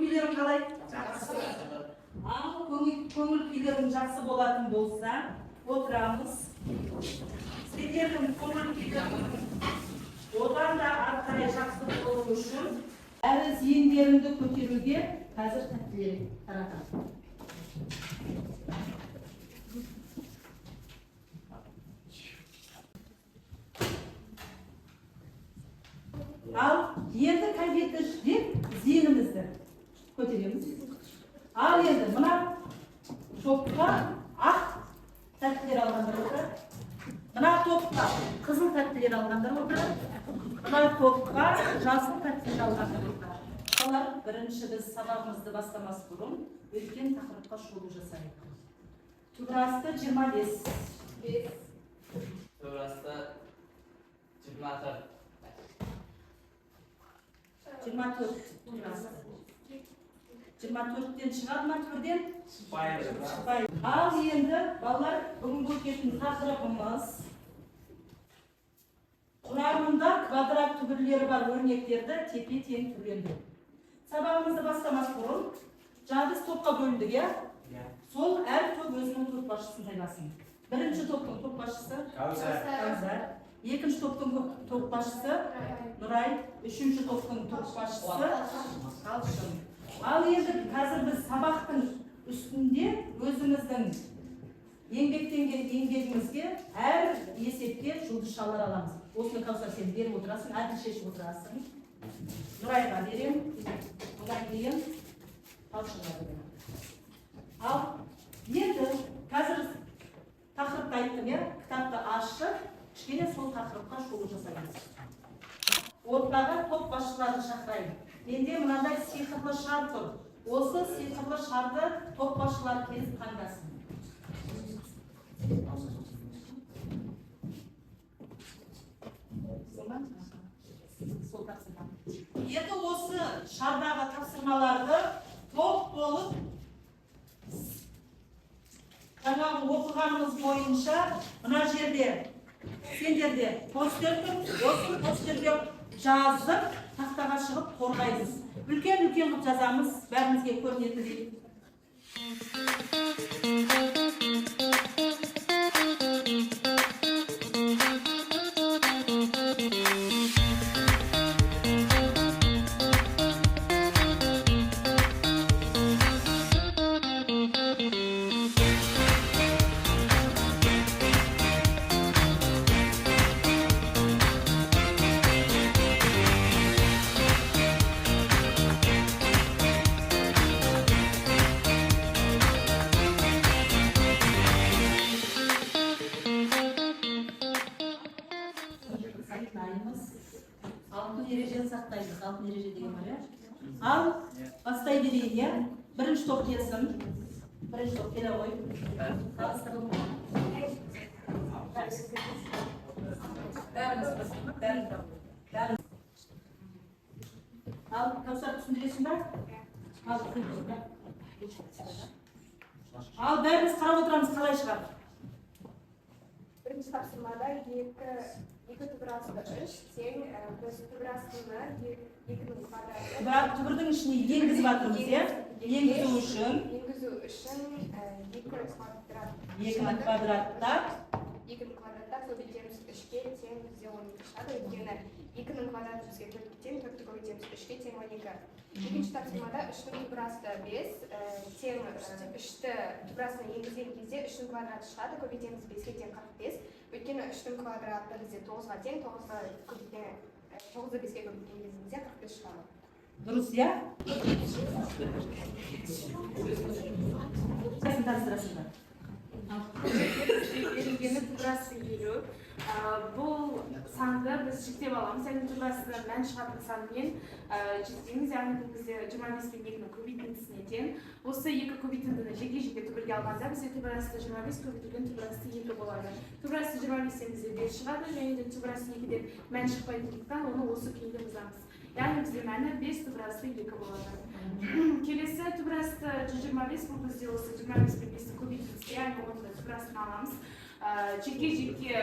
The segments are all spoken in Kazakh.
көңіл-күйлерің қалай? Жақсы. Ал көңіл-күйлерің жақсы болатын болса, отырамыз. Сендердің көңіл-күйлерің одан да ары қарай жақсы болу үшін әрі зейіндеріңді көтеруге қазір тәттілер таратамын. Ал енді конфетті жеп зейінімізді көтереміз. Ал енді мына топқа ақ тәттілер алғандар отыр. Мына топқа қызыл тәттілер алғандар отыр. Мына топқа жасыл тәттілер алғандар отыр. Олар бірінші біз сабағымызды бастамас бұрын өткен тақырыпқа шолу жасайық. Тубырасты 25. Тубырасты 24. 24 тубырасты. 24-тен шығады ма төрден? Шықпайды. Ал енді балалар бүгінгі өтетін тақырыбымыз құрамында квадрат түбірлері бар өрнектерді тепе-тең түрлендіру. Сабағымызды бастамас бұрын біз топқа бөліндік, иә? Сол әр топ өзінің топ басшысын сайласын. Бірінші топтың топ басшысы Кәусар. Екінші топтың топ басшысы Нұрай. Үшінші топтың топ басшысы Талшын. Ал енді қазір біз сабақтың үстінде өзіміздің еңбектенген еңбегімізге әр есепке жұлдызшалар аламыз. Осыны Кәусар сен беріп отырасың, әділ шешіп отырасың. Нұрайға берем, одан кейін Талшынға берем. Ал енді қазір тақырыпты айттым, иә? Кітапты ашып, кішкене сол тақырыпқа шолу жасаймыз. Ортаға топ басшыларды шақырайын. Менде мынандай сиқырлы шар тұр. Осы сиқырлы шарды топ басшылар кезіп таңдасын. Енді осы шардағы тапсырмаларды топ болып жаңағы оқығанымыз бойынша мына жерде сендерде постер тұр. Осы постерге жазып тақтаға шығып қорғаймыз. Үлкен-үлкен қылып жазамыз, бәрімізге көрінетіндей. Алтын ережені сақтаймыз. Алтын ереже деген бар, иә? Ал бастай берейін, иә? Бірінші топ келсін. Бірінші топ келе ғой. Қалыстырылым. Бәріміз. Ал Кәусар түсіндіресің ба? Ал бәріміз қарап отырамыз, қалай шығады? Бірінші тапсырмада екі тубырасты үш тең біз тубырастыны екінің квадраты. Түбірдің ішіне енгізіп жатырмыз, иә? Енгізу үшін екінің квадраттар көбейтеміз үшке тең бізде 12 шығады. Өйткені екінің квадраты бізге төртке тең, төртті көбейтеміз үшке тең 12. Екінші тапсырмада үштің тубырасты 5 тең үшті тубырасына енгізген кезде үштің квадраты шығады. Көбейтеміз 5-ке тең 45. Өйткені үштің квадраты бізде 9-ға тең, 9-ды 5-ке көбейткен кезімізде 45 шығады. Дұрыс, иә? Қайсын таныстырасыңдар? Берілгені тубырасты елу. Бұл санды біз жіктеп аламыз. Яғни тубырасты мән шығатын санмен жіктейміз. Яғни бұл бізде 25 пен 2-ның көбейтіндісіне тең. Осы екі көбейтіндіні жеке-жеке түбірге алғанда бізде тубырасты 25 көбейтілген тубырасты 2 болады. Тубырасты 25-тен бізде 5 шығады. Және де тубырасты 2-ден мән шықпайтындықтан оны осы күйінде жазамыз. Яғни бізде мәні 5 тубырасты 2 болады. Келесі тубырасты 125, бұл бізде осы 25 пен 5-ті көбейтіндісі, яғни оны тубырасын аламыз. Жеке-жеке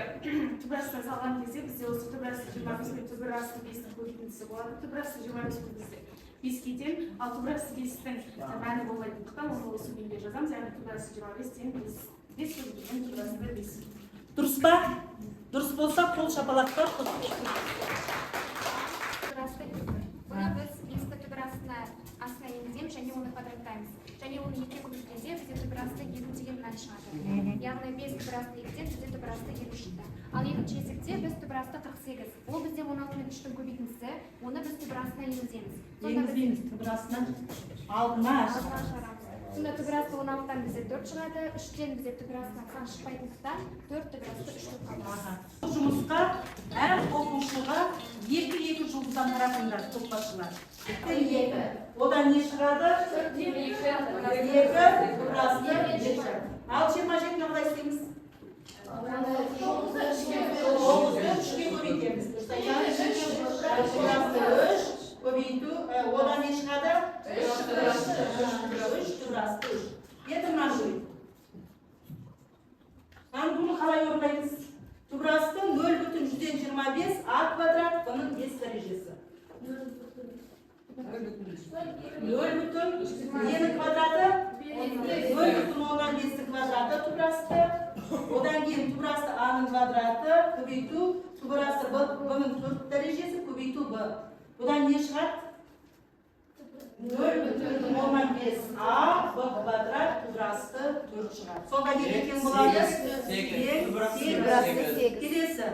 тубырасына салған кезде бізде осы тубырасты 25 пен тубырасты 5-ті көбейтіндісі болады. Тубырасты 25 пен бізде беске тең, ал тубрасы бестің мәні болмайтындықтан оны осы күйінде жазамыз, яғни тубрасы 25 тең 5 сөз деген тубрасы да 5. Дұрыс па? Дұрыс болса қол шапалақтар. Тубрасты бұны біз ескі тубрасына астына енгіземіз және оны квадраттаймыз. Және оны екіге көбейткенде бізде тубрасты 2 деген мән шығады. Яғни 5 тубрасты 2-ден бізде тубрасты 7 шықты. Ал екінші есепте біз тубрасты 48. Ол бізде 16 мен 3-тің көбейтіндісі, оны біз тубрасына енгіземіз. Енгізбейміз тубрасына алдына шығарамыз. Сонда тубрасты 16-тан бізде 4 шығады, 3-тен бізде тубрасына сан шықпайтындықтан 4 тубрасты 3 деп қаламыз. Бұл жұмысқа әр оқушыға 2 жұлдыздан қарасыңдар топбасшылар. 2. Одан не шығады? 2 тубрасты 7. Ал 27-ні қалай істейміз? 9-ды 3-ге көбейтеміз. Тубрасты 3 көбейту, одан не шығады? 3 тубрасты 3. Енді мынаны көрейік. Бұны қалай орындаймыз? Тубрасты 0,125 а квадрат, бұның 5 дәрежесі. 0,2 квадраты, 0,5 квадраты тубрасты. Одан кейін тубрасты а-ның квадраты, көбейту, тубрасты b-ның 4 дәрежесі, көбейту b. Одан не шығады? 0,15 а b квадрат тубрасты 4 шығады. Сонда не екен болады? 8. Келесі.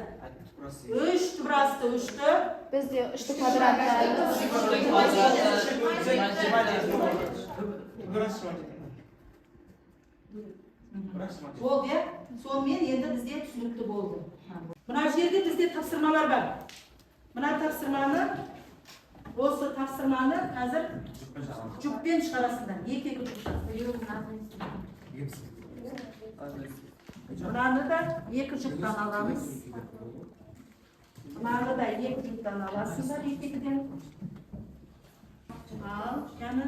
3 тубрасты 3-ті. Бізде 3-ті квадратта. Болды, е? Сонымен енді бізде түсінікті болды. Мына жерде бізде тапсырмалар бар. Мына тапсырманы, осы тапсырманы қазір жүкпен шығарасыңдар. 2 жүк Мынаны да 2 жүктан аламыз. Мынаны да 2 жүктан аласыңдар 2-ден. Ал, жаңа.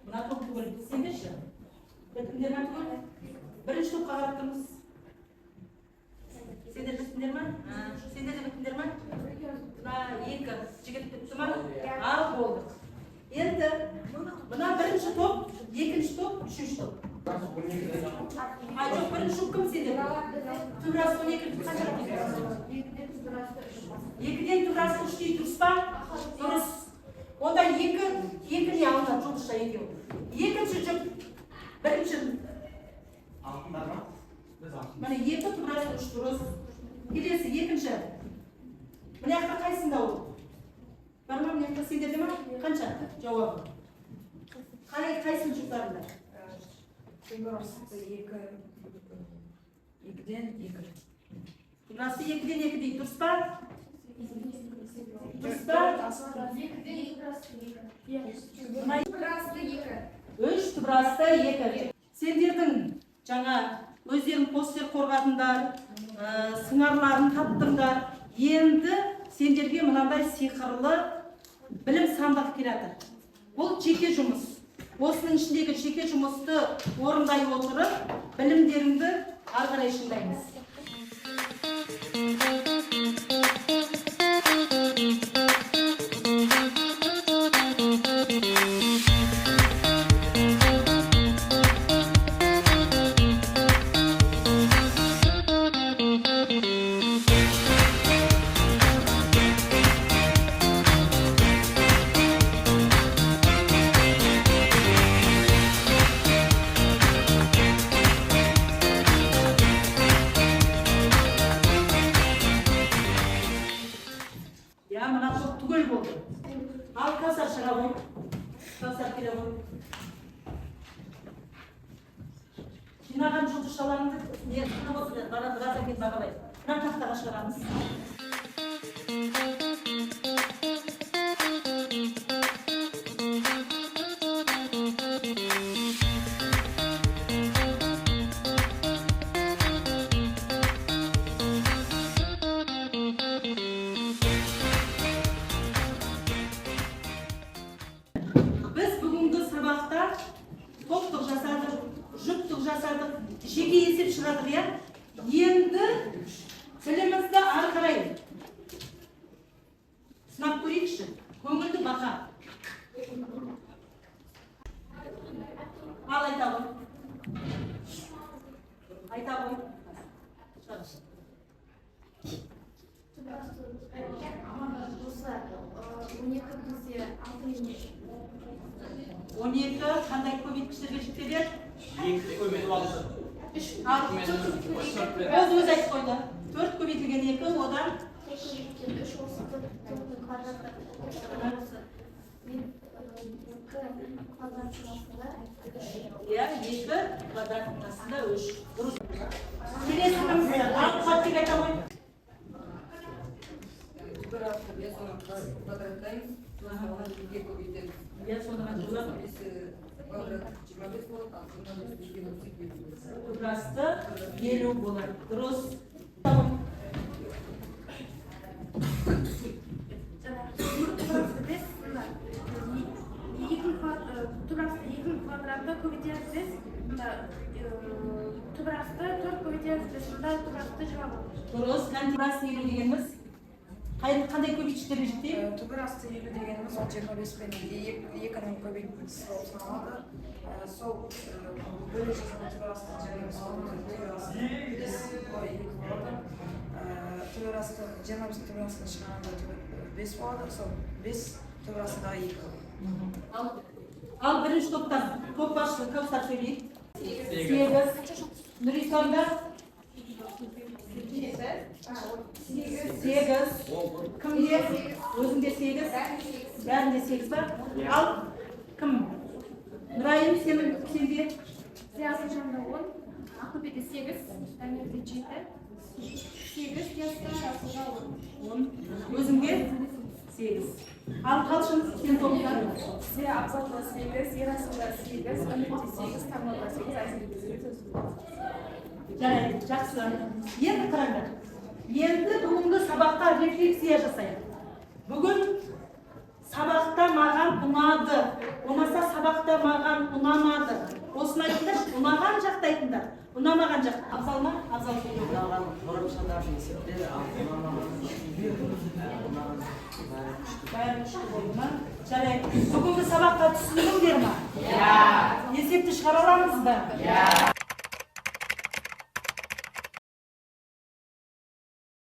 Мына топ түгел сендерші. Бітімдер ма түгел? Бірінші топқа қарап тұрмыз. Сендер бітімдер ма? Сендер де бітімдер ма? Мына 2 жігіт бітті ма? Ал болды. Енді мына бірінші топ, екінші топ, үшінші топ. Жоқ, бірінші топ кім сендер? Тубрасы 12 қанша? 2-ден тубрасы 3 дейді, дұрыс па? Дұрыс. Онда 2-не алынады жұлдызша екеу. Екінші жүк, бірінші. Алтындар ма? Міне 2 тубрасы 3 дұрыс. Келесі екінші. Міне ақта қайсында ол? Бар ма, міне ақта сендерде ма? Қанша? Жауабы. Қайсын жүктарында? 2-ден 2. Тубрасы 2-ден 2 дейді, дұрыс па? Дұрыс па? 3 тубрасты 2. Сендердің жаңа өздерің постер қорғадыңдар, сыңарларын таптыңдар. Енді сендерге мынандай сиқырлы білім сандық келеді. Бұл жеке жұмыс. Осының ішіндегі жеке жұмысты орындай отырып, білімдеріңді ары қарай шыңдаймыз. Bravo. Kavsar келе ғой. Жинаған жұлдызшаларыңды не сынап отырсыздар, біраздан кейін бағалайды. Мына тақтаға шығарамыз. Біз бүгінгі сабақта топтық жасадық, жұптық жасадық, жеке есеп шығардық, иә? Енді тілімізді ары қарай сынап көрейікші. Көңілді бақа. Ал айта ғой. Айта ғой. Шығаршы. Он екі қандай көбейткіштерге жіктеледі? Екі көмеді балысы. Ал ол өзі айтып қойды. 4 көбейтілген 2, одан иә, 2 квадраттың астында 3. Дұрыс. Келесі қымызды, ал қаттек айта ғой. Я содан квадрасты 50 болады. Дұрыс. Екі квадратты көбейтеміз біз, тұбырасты 4 көбейтеміз біз, мұнда тұбырасты жауабы. Дұрыс. Тұбырасты 50 дегеніміз қандай көбейткіштерге жіктейді? Тұбырасты 50 дегеніміз 25 пен 2-ның көбейтіндісі болып саналады. Сол бөле жазған тұбырасты жеріміз тұбырасты 20 тұбырасты шығарында 5 болады, сол 5 тұбырасында 2. Ал бірінші топтан топ басшысы Кәусар сөйлейді. 8. Нұрисламда 8. Кімде? Өзінде 8. Бәрінде 8 бар. Ал кім? Нұрайым, сенде? Связан жанында 10, көбейді 8, тәңірді 7, 8, ясында 10. Өзіңде? 8. Ал қалшын сен топтан? Сия абзалда 8, ерасында 8, үмітте 8, тамырда 8, айсында 8. Жарайды, жақсы. Енді қараңдар. Енді бүгінгі сабақта рефлексия жасайық. Бүгін сабақта маған ұнады, болмаса сабақта маған ұнамады. Осыны айтыңдар, ұнаған жақты айтыңдар, ұнамаған жақты. Абзал ма? Абзал сөйлеу. Бәрі күшті болды ма? Жарайды. Бүгінгі сабаққа түсіндіңдер ма? Есепті шығара аламыз ба?